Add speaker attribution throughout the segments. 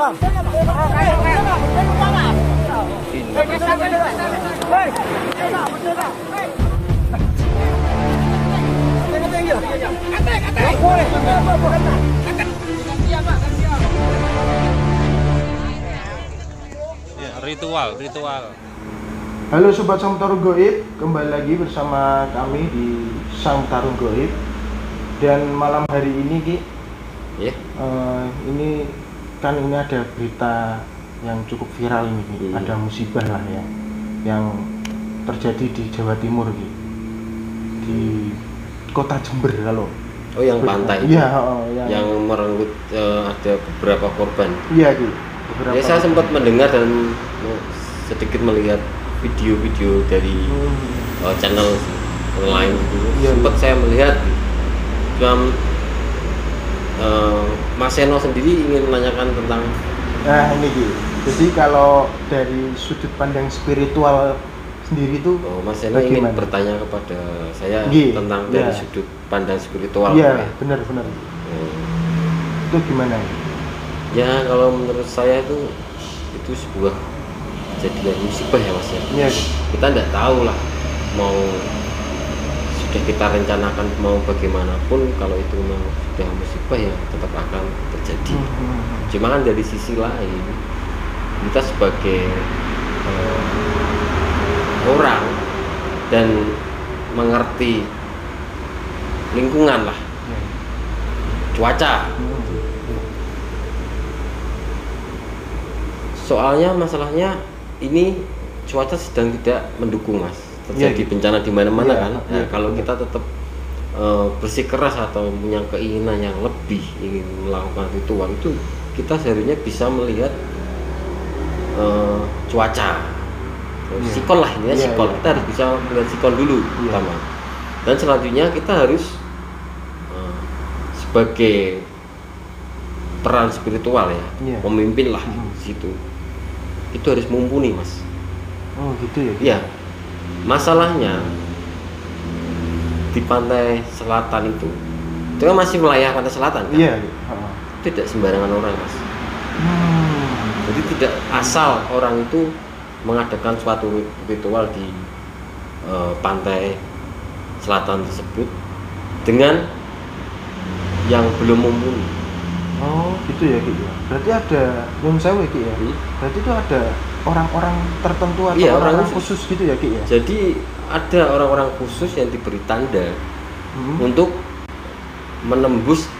Speaker 1: Ritual.
Speaker 2: Halo Sobat Sang Tarung Goib, kembali lagi bersama kami di Sang Tarung Goib. Dan malam hari ini Ki, ini ada berita yang cukup viral ini Ki. Ada musibah lah ya, yang terjadi di Jawa Timur Ki, di kota Jember kalau.
Speaker 3: Oh yang pantai?
Speaker 2: Iya,
Speaker 3: yang merenggut ada beberapa korban.
Speaker 2: Iya Ki.
Speaker 3: Ya saya sempat mendengar dan sedikit melihat video-video dari channel online itu. Sempat saya melihat Mas Seno sendiri ingin menanyakan tentang
Speaker 2: ini Ki. Jadi kalau dari sudut pandang spiritual sendiri itu
Speaker 3: Mas Seno ingin bertanya kepada saya tentang dari sudut pandang spiritual.
Speaker 2: Iya, benar. Itu gimana?
Speaker 3: Ya kalau menurut saya itu sebuah kejadian musibah ya Mas ya.
Speaker 2: Iya.
Speaker 3: Kita tidak tahu lah mau sudah kita rencanakan mau bagaimanapun, kalau itu memang sudah musibah ya tetap akan terjadi. Cuma kan dari sisi lain kita sebagai orang dan mengerti lingkungan lah, cuaca. Soalnya masalahnya ini cuaca sedang tidak mendukung Mas, terjadi bencana di mana-mana kan. Nah, kalau kita tetap bersikeras atau punya keinginan yang lebih ingin melakukan ritual itu, kita seharusnya bisa melihat cuaca, sikon lah ini ya, sikon. Kita harus bisa melihat sikon dulu pertama, dan selanjutnya kita harus sebagai peran spiritual ya, pemimpin lah di situ. Itu harus mumpuni Mas.
Speaker 2: Oh gitu ya?
Speaker 3: Iya. Masalahnya di pantai selatan itu kan masih wilayah pantai selatan kan?
Speaker 2: Iya.
Speaker 3: Tidak sembarangan orang Mas. Jadi tidak asal orang itu mengadakan suatu ritual di pantai selatan tersebut dengan yang belum mumpuni.
Speaker 2: Oh gitu ya Ki. Berarti ada nyun sewu Ki ya. Berarti itu ada orang-orang tertentu atau orang-orang khusus gitu ya Ki ya.
Speaker 3: Jadi ada orang-orang khusus yang diberi tanda untuk menembus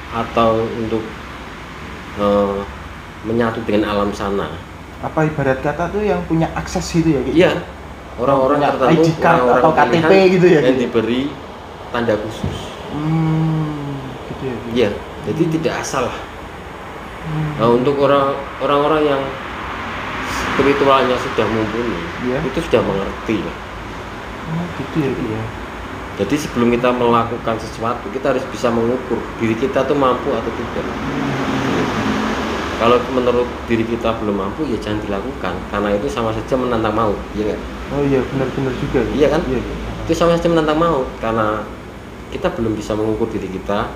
Speaker 3: atau untuk menyatu dengan alam sana.
Speaker 2: Apa ibarat kata tuh yang punya akses gitu ya Ki?
Speaker 3: Iya. Orang-orang tertentu,
Speaker 2: ID card atau KTP gitu ya
Speaker 3: yang diberi tanda khusus.
Speaker 2: Gitu ya Ki.
Speaker 3: Iya. Jadi tidak asal lah. Nah, untuk orang-orang yang spiritualnya sudah mumpuni, itu sudah mengerti lah.
Speaker 2: Gitu ya.
Speaker 3: Jadi sebelum kita melakukan sesuatu, kita harus bisa mengukur diri kita tuh mampu atau tidak. Kalau menurut diri kita belum mampu, ya jangan dilakukan, karena itu sama saja menantang maut, iya nggak?
Speaker 2: Oh iya, benar juga.
Speaker 3: Iya kan?
Speaker 2: Iya.
Speaker 3: Itu sama saja menantang maut, karena kita belum bisa mengukur diri kita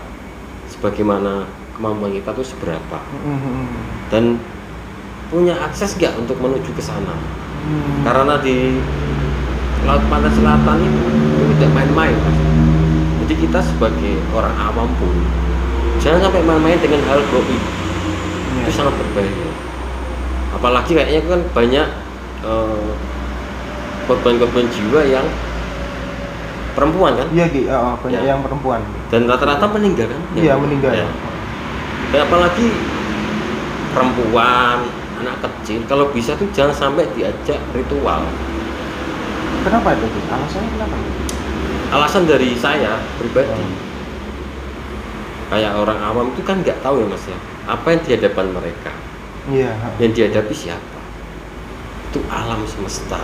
Speaker 3: sebagaimana kemampuan kita tuh seberapa, dan punya akses nggak untuk menuju ke sana. Karena di Laut Pantai Selatan itu tidak main-main. Jadi kita sebagai orang awam pun jangan sampai main-main dengan hal goib. Itu sangat berbahaya. Apalagi kayaknya kan banyak korban-korban jiwa yang perempuan kan?
Speaker 2: Iya Ki, banyak yang perempuan.
Speaker 3: Dan rata-rata meninggal kan?
Speaker 2: Iya, meninggal.
Speaker 3: Ya. Dan apalagi perempuan, anak kecil, kalau bisa tuh jangan sampai diajak ritual.
Speaker 2: Kenapa itu? Alasannya kenapa?
Speaker 3: Alasan dari saya pribadi, kayak orang awam itu kan nggak tahu ya Mas ya, apa yang di hadapan mereka.
Speaker 2: Iya.
Speaker 3: Yang dihadapi siapa? Itu alam semesta.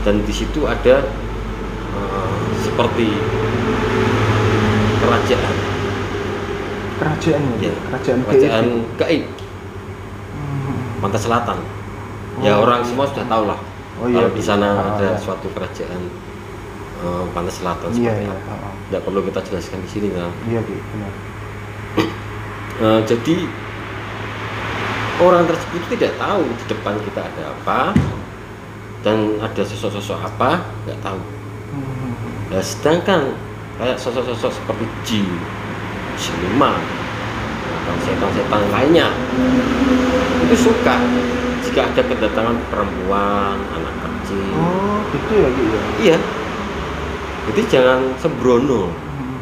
Speaker 3: Dan di situ ada seperti kerajaan gaib Pantai Selatan. Ya orang semua sudah tahu lah. Kalau di sana ada suatu kerajaan Pantai Selatan seperti apa. Tidak perlu kita jelaskan di sini kan.
Speaker 2: Iya benar.
Speaker 3: Jadi orang tersebut tidak tahu di depan kita ada apa dan ada sosok-sosok apa, nggak tahu. Nah, sedangkan kayak sosok-sosok seperti jin, siluman, dan setan-setan lainnya itu suka jika ada kedatangan perempuan, anak kecil.
Speaker 2: Oh gitu ya gitu ya.
Speaker 3: Iya. Jadi jangan sembrono.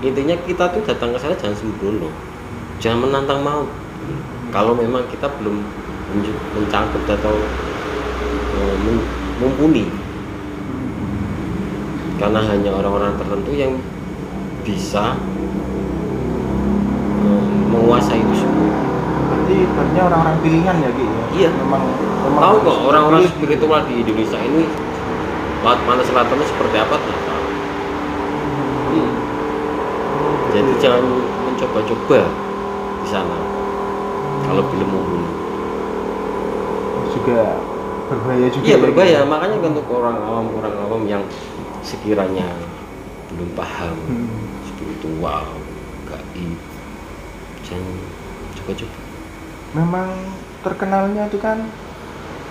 Speaker 3: Intinya kita tuh datang ke sana jangan sembrono, jangan menantang maut. Kalau memang kita belum mencangkut atau mumpuni, karena hanya orang-orang tertentu yang bisa menguasai itu semua.
Speaker 2: Berarti ibaratnya orang-orang pilihan ya gitu ya.
Speaker 3: Iya.
Speaker 2: Memang
Speaker 3: Tahu kok
Speaker 2: harus
Speaker 3: orang-orang
Speaker 2: dipilih.
Speaker 3: spiritual di Indonesia ini laut mana selatannya seperti apa tuh? Jadi jangan mencoba-coba di sana kalau belum mumpuni.
Speaker 2: Juga berbahaya juga.
Speaker 3: Iya
Speaker 2: ya,
Speaker 3: berbahaya,
Speaker 2: gitu.
Speaker 3: makanya untuk orang awam yang sekiranya belum paham spiritual, gaib, jangan coba-coba.
Speaker 2: Memang terkenalnya itu kan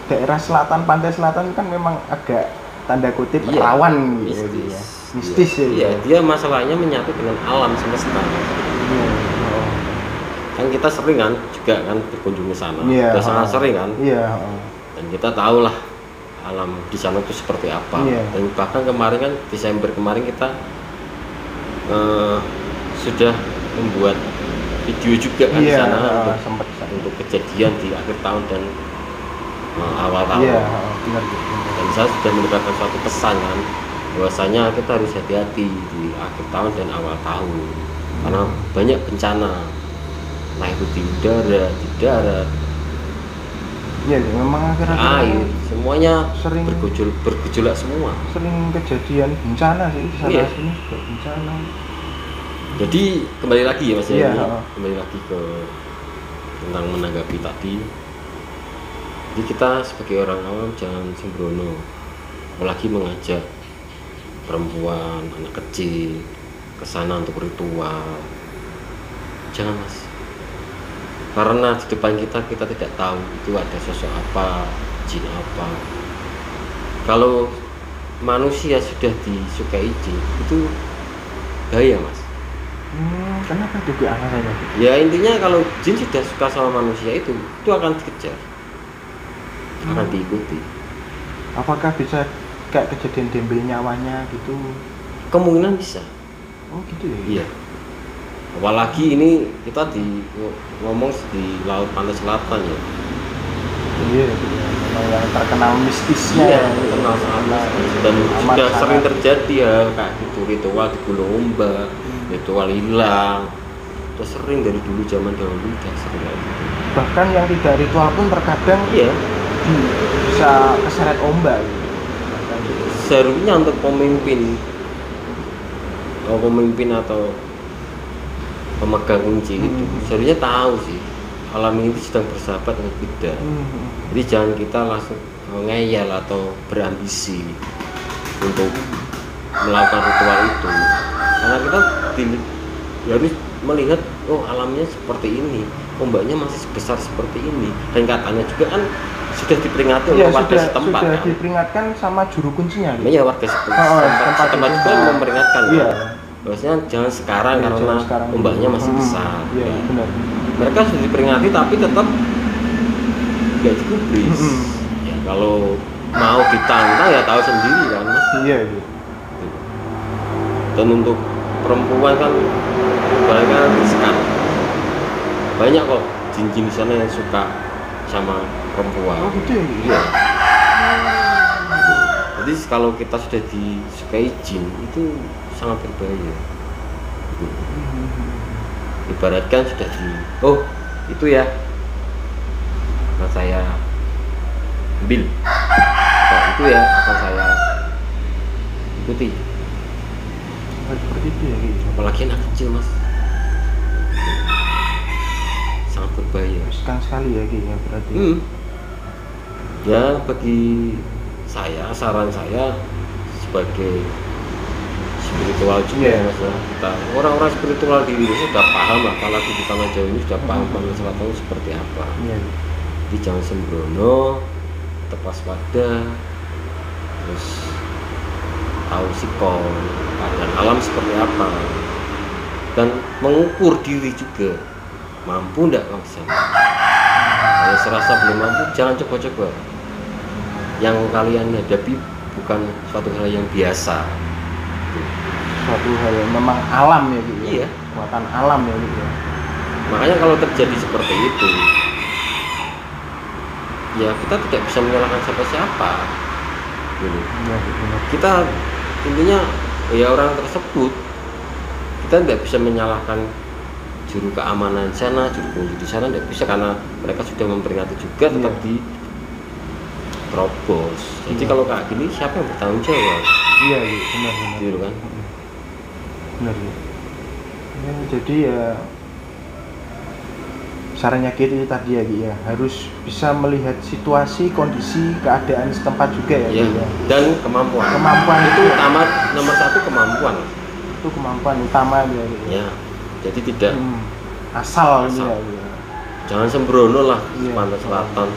Speaker 2: daerah selatan, pantai selatan kan memang agak tanda kutip
Speaker 3: Iya,
Speaker 2: rawan gitu
Speaker 3: mistis.
Speaker 2: ya. Mistis ya.
Speaker 3: Iya, dia masalahnya menyatu dengan alam semesta.
Speaker 2: Iya. Oh.
Speaker 3: Kan kita sering kan juga kan berkunjung ke sana.
Speaker 2: Iya,
Speaker 3: Udah sangat sering kan.
Speaker 2: Iya. Oh.
Speaker 3: Dan kita tahu lah alam di sana itu seperti apa.
Speaker 2: Iya.
Speaker 3: Dan bahkan kemarin kan Desember kemarin kita sudah membuat video juga kan di
Speaker 2: Iya,
Speaker 3: sana
Speaker 2: sempat
Speaker 3: untuk kejadian di akhir tahun dan awal tahun.
Speaker 2: Iya, benar gitu.
Speaker 3: Dan saya sudah mendapatkan suatu pesan kan bahwasanya kita harus hati-hati di akhir tahun dan awal tahun karena banyak bencana, nah itu di udara, di darat,
Speaker 2: Iya, memang akhir-akhir
Speaker 3: air, semuanya
Speaker 2: sering
Speaker 3: bergejolak semua.
Speaker 2: sering kejadian bencana sih di sana
Speaker 3: Iya.
Speaker 2: sini juga bencana.
Speaker 3: Jadi kembali lagi ya Mas
Speaker 2: Iya,
Speaker 3: ini,
Speaker 2: heeh.
Speaker 3: kembali lagi ke tentang menanggapi tadi. Jadi kita sebagai orang awam jangan sembrono, apalagi mengajak perempuan, anak kecil ke sana untuk ritual. Jangan Mas. Karena di depan kita tidak tahu itu ada sosok apa, jin apa. Kalau manusia sudah disukai jin, itu bahaya Mas.
Speaker 2: Kenapa juga alasannya?
Speaker 3: Ya intinya kalau jin sudah suka sama manusia itu akan dikejar, akan diikuti.
Speaker 2: Apakah bisa kayak kejadian dembel nyawanya gitu?
Speaker 3: Kemungkinan bisa.
Speaker 2: Oh gitu ya?
Speaker 3: Iya. Apalagi ini kita ngomong di laut pantai selatan ya.
Speaker 2: Iya, gitu ya. Memang yang terkenal mistisnya.
Speaker 3: Iya,
Speaker 2: ya.
Speaker 3: kenal sangat mistis. Dan
Speaker 2: Amat
Speaker 3: sudah
Speaker 2: sangat.
Speaker 3: sering terjadi ya kayak gitu ritual di Gunung Ombak, ritual hilang. Sudah sering dari dulu zaman dahulu sudah sering kayak gitu.
Speaker 2: Bahkan yang tidak ritual pun terkadang
Speaker 3: Iya.
Speaker 2: bisa keseret ombak.
Speaker 3: Seharusnya untuk pemimpin atau pemegang kunci itu seharusnya tahu sih alam ini sedang bersahabat atau tidak. Jadi jangan kita langsung ngeyel atau berambisi untuk melakukan ritual itu, karena kita harus melihat oh alamnya seperti ini, ombaknya masih sebesar seperti ini, dan katanya juga kan sudah diperingati oleh
Speaker 2: Iya,
Speaker 3: warga setempat
Speaker 2: sudah
Speaker 3: kan.
Speaker 2: diperingatkan sama juru kuncinya. Gitu.
Speaker 3: Iya, warga setempat juga
Speaker 2: itu.
Speaker 3: memperingatkan
Speaker 2: Iya.
Speaker 3: kan. Bahwasanya jangan sekarang
Speaker 2: Iya,
Speaker 3: karena
Speaker 2: jangan sekarang
Speaker 3: ombaknya
Speaker 2: dulu.
Speaker 3: masih besar.
Speaker 2: Iya,
Speaker 3: Ya.
Speaker 2: benar.
Speaker 3: Mereka sudah diperingati tapi tetap nggak digubris. Ya kalau mau ditantang ya tahu sendiri kan Mas.
Speaker 2: Iya, gitu.
Speaker 3: Dan untuk perempuan kan mereka riskan. Banyak kok jin-jin di sana yang suka sama perempuan.
Speaker 2: Oh gitu ya?
Speaker 3: Iya. Jadi kalau kita sudah disukai jin itu sangat berbahaya. Ibaratkan sudah itu ya akan saya ambil, itu ya akan saya ikuti.
Speaker 2: Seperti itu ya gitu.
Speaker 3: Apalagi anak kecil Mas, sangat berbahaya.
Speaker 2: Riskan sekali ya gitu ya berarti.
Speaker 3: Ya bagi saya, saran saya sebagai spiritual juga
Speaker 2: Iya.
Speaker 3: Mas ya, kita orang-orang spiritual di Indonesia sudah paham lah, apalagi di tanah Jawa ini sudah paham Pantai Selatan seperti apa.
Speaker 2: Iya.
Speaker 3: Jadi jangan sembrono, tetap waspada, terus tahu sikon keadaan alam seperti apa, dan mengukur diri juga, mampu enggak kamu bisa. Kalau serasa belum mampu, jangan coba-coba. Yang kalian hadapi bukan suatu hal yang biasa.
Speaker 2: Suatu hal yang memang alam ya gitu.
Speaker 3: Iya.
Speaker 2: Kekuatan alam ya gitu.
Speaker 3: Makanya kalau terjadi seperti itu, ya kita tidak bisa menyalahkan siapa-siapa. Gitu.
Speaker 2: Iya, benar.
Speaker 3: Kita intinya ya orang tersebut, kita tidak bisa menyalahkan juru keamanan sana, juru kunci di sana, tidak bisa, karena mereka sudah memperingati juga, tetap
Speaker 2: Iya.
Speaker 3: di terobos. Jadi
Speaker 2: Iya.
Speaker 3: kalau kayak gini siapa yang bertanggung jawab?
Speaker 2: Iya, iya, benar.
Speaker 3: Gitu kan?
Speaker 2: Benar ya. Ya, jadi ya sarannya gitu itu tadi ya, Ki, ya. Harus bisa melihat situasi, kondisi, keadaan setempat juga ya,
Speaker 3: Ya,
Speaker 2: Ki, ya.
Speaker 3: dan kemampuan.
Speaker 2: Kemampuan
Speaker 3: itu
Speaker 2: itu
Speaker 3: utama, nomor satu kemampuan.
Speaker 2: itu kemampuan utama ya, Ki, ya.
Speaker 3: Ya, jadi tidak
Speaker 2: Asal
Speaker 3: Asal.
Speaker 2: ya, ya.
Speaker 3: jangan sembrono lah
Speaker 2: Iya.
Speaker 3: pantai selatan.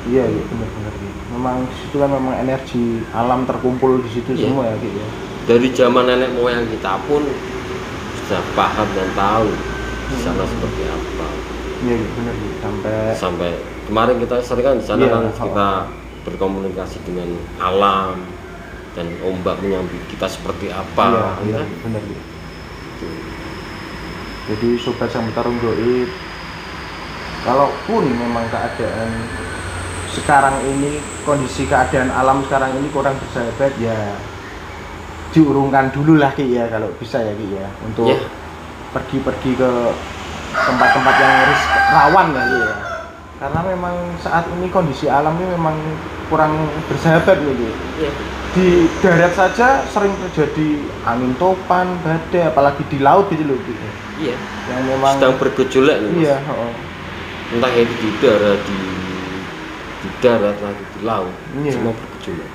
Speaker 2: Iya, iya, benar-benar. Memang itu kan memang energi alam terkumpul di situ
Speaker 3: Iya.
Speaker 2: semua ya, Ki, ya.
Speaker 3: Dari zaman nenek moyang kita pun sudah paham dan tahu di sana seperti apa.
Speaker 2: Iya, iya, benar, Ki.
Speaker 3: Sampai kemarin kita sering kan di sana
Speaker 2: Iya,
Speaker 3: kan
Speaker 2: oh.
Speaker 3: kita berkomunikasi dengan alam dan ombak menyambut kita seperti apa.
Speaker 2: Iya,
Speaker 3: Ya.
Speaker 2: benar, Ki. Jadi sobat Sang Tarung Goib, kalaupun memang keadaan sekarang ini, kondisi keadaan alam sekarang ini kurang bersahabat, ya diurungkan dulu lah, Ki, ya, kalau bisa ya, Ki, ya, untuk
Speaker 3: Ya.
Speaker 2: pergi-pergi ke tempat-tempat yang rawan ya, Ki, ya. Karena memang saat ini kondisi alam ini memang kurang bersahabat ya, Ki.
Speaker 3: Ya.
Speaker 2: Di darat saja sering terjadi angin topan, badai, apalagi di laut gitu loh, Ki.
Speaker 3: Iya.
Speaker 2: Yang memang
Speaker 3: Sedang bergejolak nih, Mas.
Speaker 2: iya, oh.
Speaker 3: Entah itu di darat, di darat lagi di laut,
Speaker 2: Iya.
Speaker 3: semua bergejolak.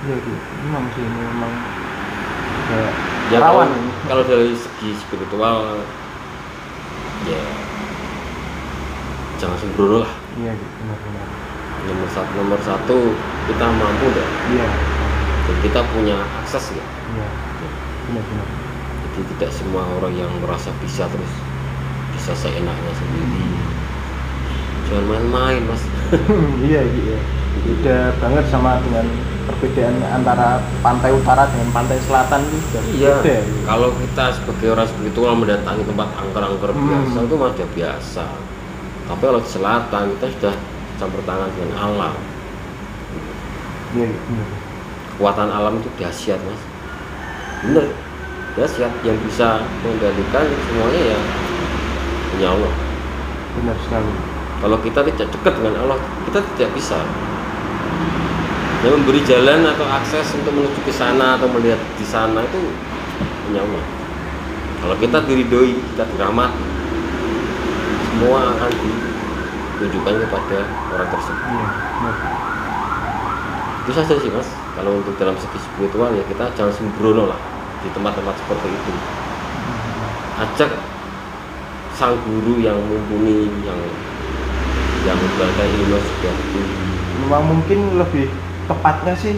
Speaker 2: Iya, Ki. Memang sih memang kayak
Speaker 3: Ya
Speaker 2: rawan.
Speaker 3: kalau dari segi spiritual, ya jangan sembrono lah.
Speaker 2: Iya, Ki, benar-benar.
Speaker 3: Nomor satu kita mampu nggak,
Speaker 2: Iya,
Speaker 3: dan kita punya akses nggak.
Speaker 2: iya. Benar-benar.
Speaker 3: Jadi tidak semua orang yang merasa bisa terus bisa seenaknya sendiri. Jangan main-main, Mas.
Speaker 2: Iya, iya. Beda banget sama dengan perbedaan antara pantai utara dengan pantai selatan itu sudah
Speaker 3: Iya.
Speaker 2: beda.
Speaker 3: Kalau kita sebagai orang spiritual mendatangi tempat angker-angker biasa itu masih biasa. Tapi kalau di selatan kita sudah campur tangan dengan alam.
Speaker 2: Iya, iya, benar.
Speaker 3: Kekuatan alam itu dahsyat, Mas. Bener, dahsyat. Yang bisa mengendalikan semuanya ya punya Allah.
Speaker 2: Benar sekali.
Speaker 3: Kalau kita tidak dekat dengan Allah, kita tidak bisa. Yang memberi jalan atau akses untuk menuju ke sana atau melihat di sana itu punya Allah. Kalau kita diridhoi, kita dirahmati, semua akan ditunjukkan kepada orang tersebut.
Speaker 2: Iya, benar.
Speaker 3: Itu saja sih, Mas. Kalau untuk dalam segi spiritual ya kita jangan sembrono lah di tempat-tempat seperti itu. Ajak sang guru yang mumpuni, yang berada ilmu sudah itu.
Speaker 2: Memang mungkin lebih tepatnya sih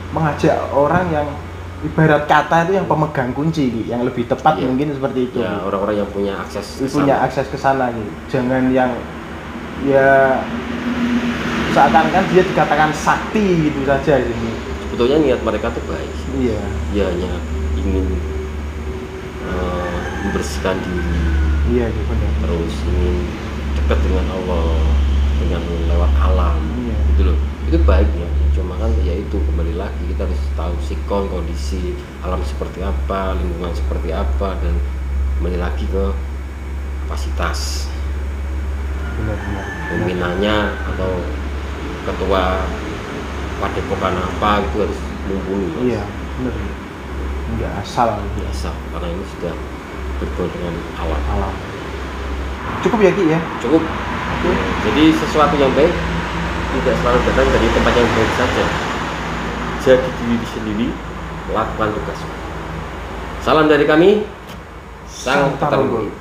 Speaker 2: mengajak orang yang ibarat kata itu yang pemegang kunci, Ki. Yang lebih tepat
Speaker 3: Iya.
Speaker 2: mungkin seperti itu.
Speaker 3: Ya orang-orang yang punya akses ke
Speaker 2: Punya
Speaker 3: sana.
Speaker 2: akses ke sana, Ki. Jangan yang ya seakan-akan dia dikatakan sakti gitu saja ini.
Speaker 3: Sebetulnya niat mereka tuh baik.
Speaker 2: Iya.
Speaker 3: Dia hanya ingin membersihkan diri,
Speaker 2: Iya, Ki, benar.
Speaker 3: terus ingin dekat dengan Allah dengan lewat alam.
Speaker 2: Iya.
Speaker 3: Gitu loh. Itu baik ya. Cuma kan ya itu kembali lagi kita harus tahu sikon, kondisi alam seperti apa, lingkungan seperti apa, dan kembali lagi ke kapasitas
Speaker 2: Benar-benar.
Speaker 3: pimpinannya atau ketua padepokan apa itu harus mumpuni, Mas.
Speaker 2: Iya, benar. Enggak asal
Speaker 3: Biasa karena ini sudah berhubungan dengan alam.
Speaker 2: alam. Cukup ya, Ki, ya.
Speaker 3: Cukup. Jadi sesuatu yang baik tidak selalu datang dari tempat yang baik saja. Jadi diri sendiri, lakukan tugas. Salam dari kami, Sang Tarung Goib.